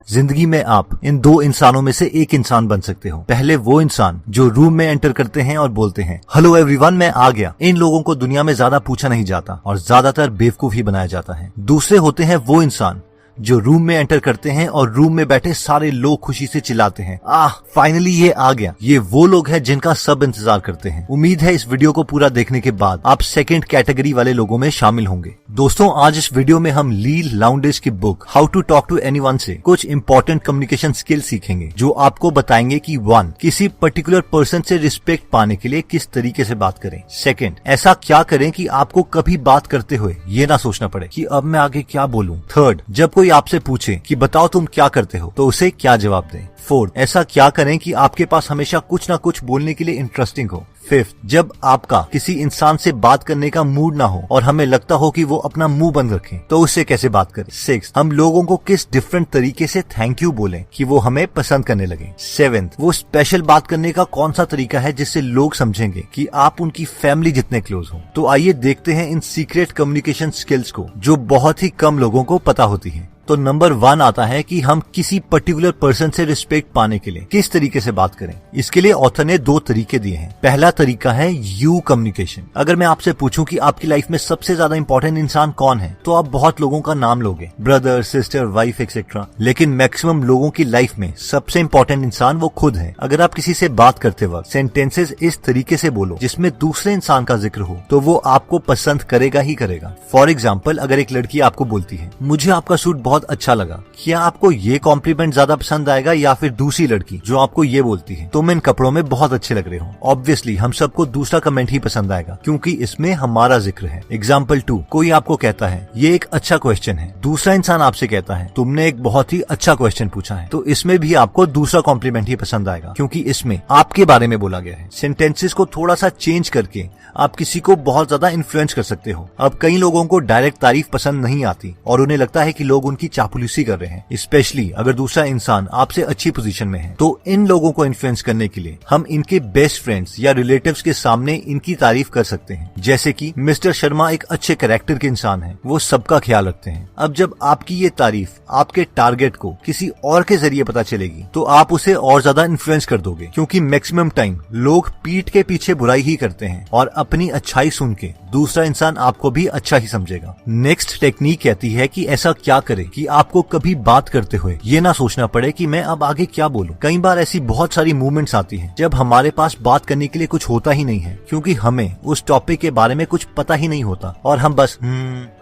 जिंदगी में आप इन दो इंसानों में से एक इंसान बन सकते हो। पहले वो इंसान जो रूम में एंटर करते हैं और बोलते हैं हेलो एवरीवन, मैं आ गया। इन लोगों को दुनिया में ज्यादा पूछा नहीं जाता और ज्यादातर बेवकूफ ही बनाया जाता है। दूसरे होते हैं वो इंसान जो रूम में एंटर करते हैं और रूम में बैठे सारे लोग खुशी से चिल्लाते हैं फाइनली ये आ गया। ये वो लोग हैं जिनका सब इंतजार करते हैं। उम्मीद है इस वीडियो को पूरा देखने के बाद आप सेकंड कैटेगरी वाले लोगों में शामिल होंगे। दोस्तों, आज इस वीडियो में हम ली लाउंडेज की book how to talk to anyone से कुछ इंपॉर्टेंट कम्युनिकेशन स्किल सीखेंगे जो आपको बताएंगे कि 1. किसी पर्टिकुलर पर्सन से रिस्पेक्ट पाने के लिए किस तरीके से बात करें। 2. ऐसा क्या करें कि आपको कभी बात करते हुए ये ना सोचना पड़े कि अब मैं आगे क्या बोलूं। 3. जब कोई आपसे पूछे कि बताओ तुम क्या करते हो तो उसे क्या जवाब दें। 4. ऐसा क्या करें कि आपके पास हमेशा कुछ ना कुछ बोलने के लिए इंटरेस्टिंग हो। 5. जब आपका किसी इंसान से बात करने का मूड ना हो और हमें लगता हो कि वो अपना मुंह बंद रखें तो उससे कैसे बात करें। 6. हम लोगों को किस डिफरेंट तरीके से थैंक यू बोलें कि वो हमें पसंद करने लगे। 7. वो स्पेशल बात करने का कौन सा तरीका है जिससे लोग समझेंगे कि आप उनकी फैमिली जितने क्लोज हो। तो आइए देखते हैं इन सीक्रेट कम्युनिकेशन स्किल्स को जो बहुत ही कम लोगों को पता होती है। तो नंबर 1 आता है कि हम किसी पर्टिकुलर पर्सन से रिस्पेक्ट पाने के लिए किस तरीके से बात करें। इसके लिए ऑथर ने 2 तरीके दिए हैं। पहला तरीका है यू कम्युनिकेशन। अगर मैं आपसे पूछूं कि आपकी लाइफ में सबसे ज्यादा इंपॉर्टेंट इंसान कौन है तो आप बहुत लोगों का नाम लोगे, ब्रदर, सिस्टर, वाइफ एक्सेट्रा। लेकिन मैक्सिमम लोगों की लाइफ में सबसे इंपॉर्टेंट इंसान वो खुद है। अगर आप किसी से बात करते वक्त सेंटेंसेस इस तरीके से बोलो जिसमें दूसरे इंसान का जिक्र हो तो वो आपको पसंद करेगा ही करेगा। फॉर एग्जाम्पल, अगर एक लड़की आपको बोलती है मुझे आपका सूट बहुत अच्छा लगा, क्या आपको ये कॉम्प्लीमेंट ज्यादा पसंद आएगा या फिर दूसरी लड़की जो आपको ये बोलती है तुम इन कपड़ों में बहुत अच्छे लग रहे हो। ऑब्वियसली हम सबको दूसरा कमेंट ही पसंद आएगा क्योंकि इसमें हमारा जिक्र है। एग्जाम्पल 2, कोई आपको कहता है ये एक अच्छा क्वेश्चन है, दूसरा इंसान आपसे कहता है तुमने एक बहुत ही अच्छा क्वेश्चन पूछा है, तो इसमें भी आपको दूसरा कॉम्प्लीमेंट ही पसंद आएगा क्योंकि इसमें आपके बारे में बोला गया है। सेंटेंसेस को थोड़ा सा चेंज करके आप किसी को बहुत ज्यादा इन्फ्लुएंस कर सकते हो। अब कई लोगों को डायरेक्ट तारीफ पसंद नहीं आती और उन्हें लगता है कि लोग उनकी चापलूसी कर रहे हैं, स्पेशली अगर दूसरा इंसान आपसे अच्छी पोजीशन में है। तो इन लोगों को इन्फ्लुएंस करने के लिए हम इनके बेस्ट फ्रेंड्स या रिलेटिव्स के सामने इनकी तारीफ कर सकते हैं, जैसे कि मिस्टर शर्मा एक अच्छे कैरेक्टर के इंसान हैं, वो सबका ख्याल रखते हैं। अब जब आपकी ये तारीफ आपके टारगेट को किसी और के जरिए पता चलेगी तो आप उसे और ज्यादा इन्फ्लुएंस कर दोगे क्योंकि मैक्सिमम टाइम लोग पीठ के पीछे बुराई ही करते हैं और अपनी अच्छाई सुन के दूसरा इंसान आपको भी अच्छा ही समझेगा। नेक्स्ट टेक्निक कहती है कि ऐसा क्या करें कि आपको कभी बात करते हुए ये ना सोचना पड़े कि मैं अब आगे क्या बोलूं। कई बार ऐसी बहुत सारी मूवमेंट्स आती हैं जब हमारे पास बात करने के लिए कुछ होता ही नहीं है क्योंकि हमें उस टॉपिक के बारे में कुछ पता ही नहीं होता और हम बस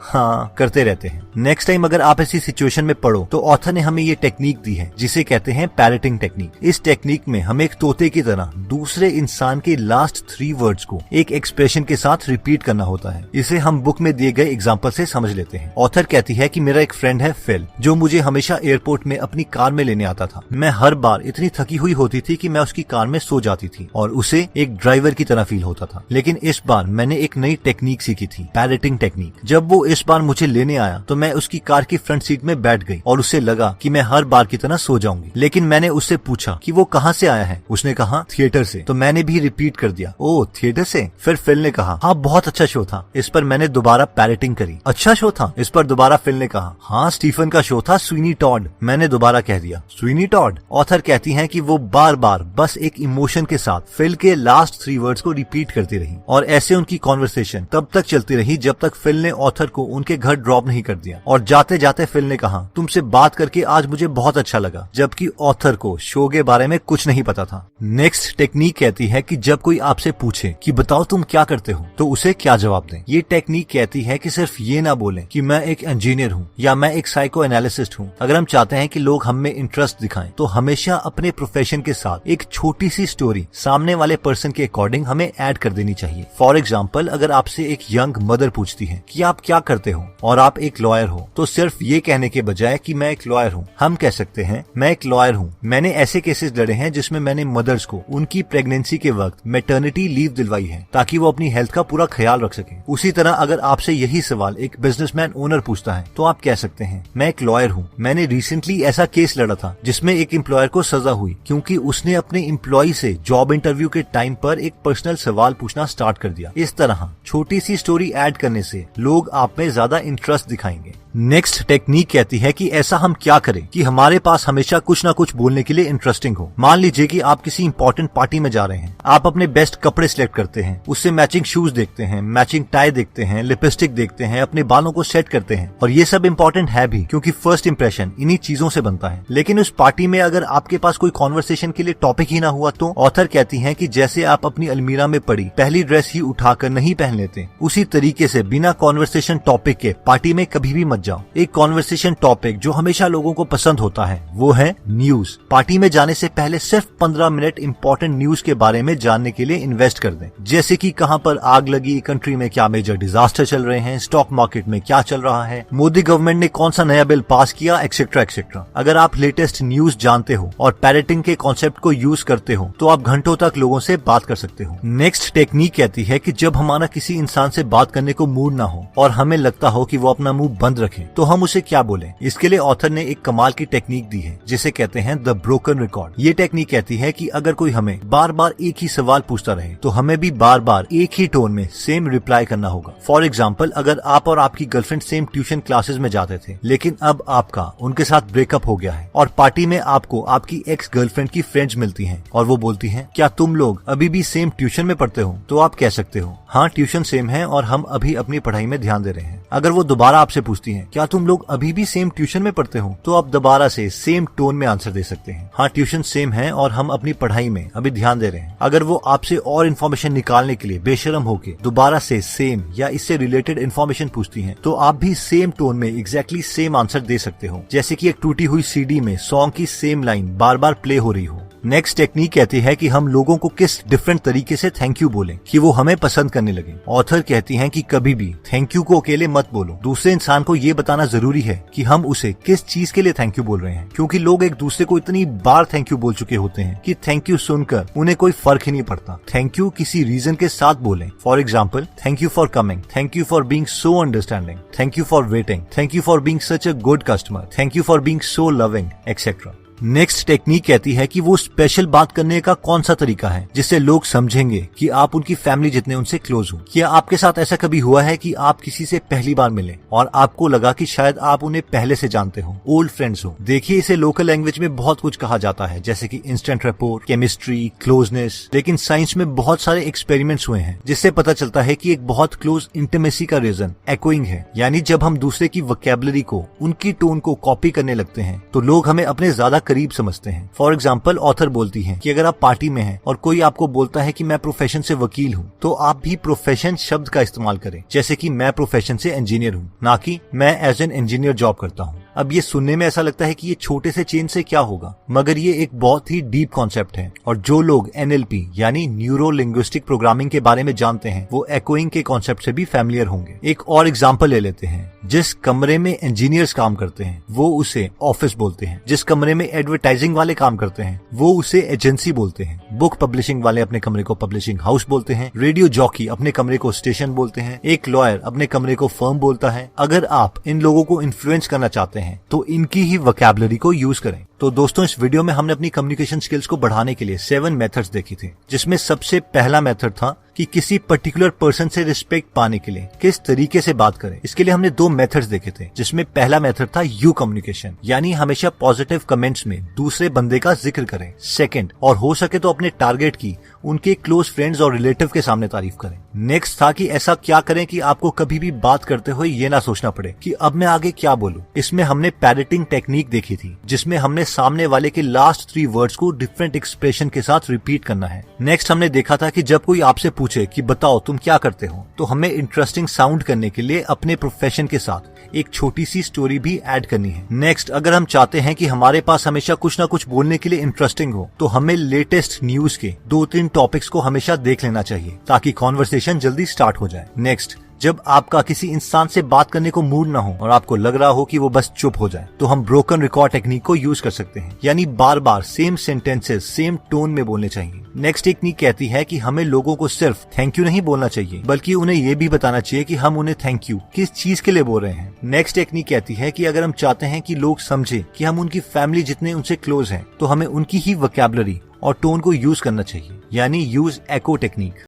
हाँ करते रहते हैं। नेक्स्ट टाइम अगर आप ऐसी सिचुएशन में पड़ो तो ऑथर ने हमें ये टेक्निक दी है जिसे कहते हैं पैरेटिंग टेक्निक। इस टेक्निक में हमें एक तोते की तरह दूसरे इंसान के लास्ट 3 वर्ड्स को एक एक्सप्रेशन के साथ रिपीट करना होता है। इसे हम बुक में दिए गए एग्जांपल से समझ लेते हैं। ऑथर कहती है कि मेरा एक फ्रेंड है फिल जो मुझे हमेशा एयरपोर्ट में अपनी कार में लेने आता था। मैं हर बार इतनी थकी हुई होती थी कि मैं उसकी कार में सो जाती थी और उसे एक ड्राइवर की तरह फील होता था। लेकिन इस बार मैंने एक नई टेक्निक सीखी थी, पैरेटिंग टेक्निक। जब वो इस बार मुझे लेने आया तो मैं उसकी कार की फ्रंट सीट में बैठ गई और उसे लगा कि मैं हर बार की तरह सो जाऊंगी। लेकिन मैंने उससे पूछा कि वो कहाँ से आया है। उसने कहा थिएटर से। तो मैंने भी रिपीट कर दिया, ओ थिएटर से। फिर फिल ने कहा हाँ बहुत अच्छा शो था। इस पर मैंने दोबारा पैरेटिंग करी, अच्छा शो था। इस पर दोबारा फिल ने कहा हाँ स्टीफन का शो था स्वीनी टॉड। मैंने दोबारा कह दिया स्वीनी टॉड। ऑथर कहती हैं कि वो बार बार बस एक इमोशन के साथ फिल के लास्ट 3 वर्ड्स को रिपीट करती रही और ऐसे उनकी कॉन्वर्सेशन तब तक चलती रही जब तक फिल ने ऑथर को उनके घर ड्रॉप नहीं कर दिया। और जाते जाते फिल ने कहा तुमसे बात करके आज मुझे बहुत अच्छा लगा, जबकि ऑथर को शो के बारे में कुछ नहीं पता था। नेक्स्ट टेक्निक कहती है कि जब कोई आपसे पूछे कि बताओ तुम क्या करते हो तो उसे क्या जवाब दें। ये टेक्निक कहती है कि सिर्फ ये ना बोलें कि मैं एक इंजीनियर हूँ या मैं एक साइको एनालिसिस्ट हूँ। अगर हम चाहते हैं कि लोग हम में इंटरेस्ट दिखाएं तो हमेशा अपने प्रोफेशन के साथ एक छोटी सी स्टोरी सामने वाले पर्सन के अकॉर्डिंग हमें ऐड कर देनी चाहिए। फॉर एग्जाम्पल, अगर आपसे एक यंग मदर पूछती है कि आप क्या करते हो और आप एक लॉयर हो तो सिर्फ ये कहने के बजाय कि मैं एक लॉयर हूँ हम कह सकते हैं मैं एक लॉयर हूँ, मैंने ऐसे केसेस लड़े हैं जिसमें मैंने मदर्स को उनकी प्रेगनेंसी के वक्त मैटरनिटी लीव दिलवाई है ताकि वो अपनी हेल्थ का पूरा ख्याल रख सके। उसी तरह अगर आपसे यही सवाल एक बिजनेसमैन ओनर पूछता है तो आप कह सकते हैं मैं एक लॉयर हूँ, मैंने रिसेंटली ऐसा केस लड़ा था जिसमें एक एम्प्लॉयर को सजा हुई क्योंकि उसने अपने एम्प्लॉय से जॉब इंटरव्यू के टाइम पर एक पर्सनल सवाल पूछना स्टार्ट कर दिया। इस तरह छोटी सी स्टोरी ऐड करने से लोग आप में ज्यादा इंटरेस्ट दिखाएंगे। नेक्स्ट टेक्निक कहती है कि ऐसा हम क्या करें कि हमारे पास हमेशा कुछ ना कुछ बोलने के लिए इंटरेस्टिंग हो। मान लीजिए कि आप किसी इंपॉर्टेंट पार्टी में जा रहे हैं, आप अपने बेस्ट कपड़े सिलेक्ट करते हैं, उससे मैचिंग शूज देखते हैं, मैचिंग टाई देखते हैं, लिपस्टिक देखते हैं, अपने बालों को सेट करते हैं, और ये सब इंपॉर्टेंट है भी क्योंकि फर्स्ट इंप्रेशन इन्हीं चीजों से बनता है। लेकिन उस पार्टी में अगर आपके पास कोई कॉन्वर्सेशन के लिए टॉपिक ही ना हुआ तो ऑथर कहती है कि जैसे आप अपनी अलमीरा में पड़ी पहली ड्रेस ही उठाकर नहीं पहन लेते, उसी तरीके से बिना कॉन्वर्सेशन टॉपिक के पार्टी में कभी भी मत जाओ। एक कॉन्वर्सेशन टॉपिक जो हमेशा लोगों को पसंद होता है वो है न्यूज। पार्टी में जाने से पहले सिर्फ 15 मिनट इंपॉर्टेंट न्यूज के बारे में जानने के लिए इन्वेस्ट कर दें, जैसे कि कहां पर आग लगी, कंट्री में क्या मेजर डिजास्टर चल रहे हैं, स्टॉक मार्केट में क्या चल रहा है, मोदी गवर्नमेंट ने कौन सा नया बिल पास किया, एक्सेट्रा एक्सेट्रा। अगर आप लेटेस्ट न्यूज जानते हो और पैरेटिंग के कॉन्सेप्ट को यूज करते हो तो आप घंटों तक लोगों से बात कर सकते हो। नेक्स्ट टेक्निक कहती है कि जब हमारा किसी इंसान से बात करने को मूड ना हो और हमें लगता हो कि वो अपना मुंह बंद रखे तो हम उसे क्या बोलें। इसके लिए ऑथर ने एक कमाल की टेक्निक दी है जिसे कहते हैं द ब्रोकन रिकॉर्ड। ये टेक्निक कहती है कि अगर कोई हमें बार बार एक ही सवाल पूछता रहे तो हमें भी बार बार एक ही टोन में सेम रिप्लाई करना होगा। फॉर एग्जाम्पल, अगर आप और आपकी गर्लफ्रेंड सेम ट्यूशन क्लासेस में जाते थे लेकिन अब आपका उनके साथ ब्रेकअप हो गया है और पार्टी में आपको आपकी एक्स गर्लफ्रेंड की फ्रेंड्स मिलती हैं और वो बोलती हैं क्या तुम लोग अभी भी सेम ट्यूशन में पढ़ते हो, तो आप कह सकते हो हाँ ट्यूशन सेम है और हम अभी अपनी पढ़ाई में ध्यान दे रहे हैं। अगर वो दोबारा आपसे पूछती हैं क्या तुम लोग अभी भी सेम ट्यूशन में पढ़ते हो, तो आप दोबारा से सेम टोन में आंसर दे सकते हैं हाँ ट्यूशन सेम है और हम अपनी पढ़ाई में अभी ध्यान दे रहे हैं। अगर वो आपसे और इन्फॉर्मेशन निकालने के लिए बेशरम होके दोबारा से सेम या इससे रिलेटेड इन्फॉर्मेशन पूछती हैं तो आप भी सेम टोन में एग्जैक्टली सेम आंसर दे सकते हो, जैसे कि एक टूटी हुई सीडी में सॉन्ग की सेम लाइन बार बार प्ले हो रही हो। नेक्स्ट टेक्निक कहती है कि हम लोगों को किस डिफरेंट तरीके से थैंक यू बोलें कि वो हमें पसंद करने लगे। ऑथर कहती हैं कि कभी भी थैंक यू को अकेले मत बोलो, दूसरे इंसान को ये बताना जरूरी है कि हम उसे किस चीज के लिए थैंक यू बोल रहे हैं, क्योंकि लोग एक दूसरे को इतनी बार थैंक यू बोल चुके होते हैं कि थैंक यू सुनकर उन्हें कोई फर्क ही नहीं पड़ता। थैंक यू किसी रीजन के साथ बोलें। For example, thank you for coming, thank you for being so understanding, thank you for waiting, thank you for being such a good customer, thank you for being so loving, etcetera. Next technique कहती है कि वो special बात करने का कौन सा तरीका है जिससे लोग समझेंगे कि आप उनकी फैमिली जितने उनसे क्लोज हो। क्या आपके साथ ऐसा कभी हुआ है कि आप किसी से पहली बार मिले और आपको लगा कि शायद आप उन्हें पहले से जानते हो, ओल्ड फ्रेंड्स हो। देखिए, इसे लोकल लैंग्वेज में बहुत कुछ कहा जाता है जैसे कि इंस्टेंट रैपोर, केमिस्ट्री, क्लोजनेस। लेकिन साइंस में बहुत सारे एक्सपेरिमेंट्स हुए हैं जिससे पता चलता है कि एक बहुत क्लोज इंटीमेसी का रीजन एक्ोइंग है, यानी जब हम दूसरे की वोकैबुलरी को, उनकी टोन को कॉपी करने लगते हैं तो लोग हमें अपने ज्यादा करीब समझते हैं। फॉर एग्जाम्पल, ऑथर बोलती है कि अगर आप पार्टी में हैं और कोई आपको बोलता है कि मैं प्रोफेशन से वकील हूँ, तो आप भी प्रोफेशन शब्द का इस्तेमाल करें, जैसे कि मैं प्रोफेशन से इंजीनियर हूँ, ना कि मैं एज एन इंजीनियर जॉब करता हूँ। अब ये सुनने में ऐसा लगता है कि ये छोटे से चेंज से क्या होगा, मगर ये एक बहुत ही डीप कॉन्सेप्ट है और जो लोग NLP यानी न्यूरो लिंग्विस्टिक प्रोग्रामिंग के बारे में जानते हैं वो एक्ोइंग के कॉन्सेप्ट से भी फैमिलियर होंगे। एक और एग्जांपल ले लेते हैं। जिस कमरे में इंजीनियर्स काम करते हैं वो उसे ऑफिस बोलते हैं, जिस कमरे में एडवर्टाइजिंग वाले काम करते हैं वो उसे एजेंसी बोलते हैं, बुक पब्लिशिंग वाले अपने कमरे को पब्लिशिंग हाउस बोलते हैं, रेडियो जॉकी अपने कमरे को स्टेशन बोलते हैं, एक लॉयर अपने कमरे को फर्म बोलता है। अगर आप इन लोगों को इन्फ्लुएंस करना चाहते हैं तो इनकी ही वोकैबुलरी को यूज करें। तो दोस्तों, इस वीडियो में हमने अपनी कम्युनिकेशन स्किल्स को बढ़ाने के लिए 7 मेथड्स देखी थी, जिसमें सबसे पहला मेथड था कि किसी पर्टिकुलर पर्सन से रिस्पेक्ट पाने के लिए किस तरीके से बात करें। इसके लिए हमने 2 मेथड्स देखे थे, जिसमें पहला मेथड था यू कम्युनिकेशन, यानी हमेशा पॉजिटिव कमेंट्स में दूसरे बंदे का जिक्र करें। सेकंड, और हो सके तो अपने टारगेट की उनके क्लोज फ्रेंड्स और रिलेटिव के सामने तारीफ करें। नेक्स्ट था कि ऐसा क्या करें कि आपको कभी भी बात करते हुए ये ना सोचना पड़े कि अब मैं आगे क्या बोलूं। इसमें हमने पैरेटिंग टेक्निक देखी थी, जिसमें हमने सामने वाले के लास्ट 3 वर्ड्स को डिफरेंट एक्सप्रेशन के साथ रिपीट करना है। नेक्स्ट हमने देखा था कि जब कोई आपसे पूछे कि बताओ तुम क्या करते हो, तो हमें इंटरेस्टिंग साउंड करने के लिए अपने प्रोफेशन के साथ एक छोटी सी स्टोरी भी ऐड करनी है। नेक्स्ट, अगर हम चाहते हैं कि हमारे पास हमेशा कुछ ना कुछ बोलने के लिए इंटरेस्टिंग हो, तो हमें लेटेस्ट न्यूज के 2-3 टॉपिक्स को हमेशा देख लेना चाहिए ताकि कॉन्वर्सेशन जल्दी स्टार्ट हो जाए। नेक्स्ट, जब आपका किसी इंसान से बात करने को मूड ना हो और आपको लग रहा हो कि वो बस चुप हो जाए, तो हम ब्रोकन रिकॉर्ड टेक्निक को यूज कर सकते हैं, यानी बार बार सेम सेंटेंसेस सेम टोन में बोलने चाहिए। नेक्स्ट टेक्निक कहती है कि हमें लोगों को सिर्फ थैंक यू नहीं बोलना चाहिए, बल्कि उन्हें ये भी बताना चाहिए कि हम उन्हें थैंक यू किस चीज के लिए बोल रहे हैं। नेक्स्ट टेक्निक कहती है कि अगर हम चाहते हैं कि लोग समझे कि हम उनकी फैमिली जितने उनसे क्लोज हैं, तो हमें उनकी ही वोकैबुलरी और टोन को यूज करना चाहिए, यानी यूज एको टेक्निक।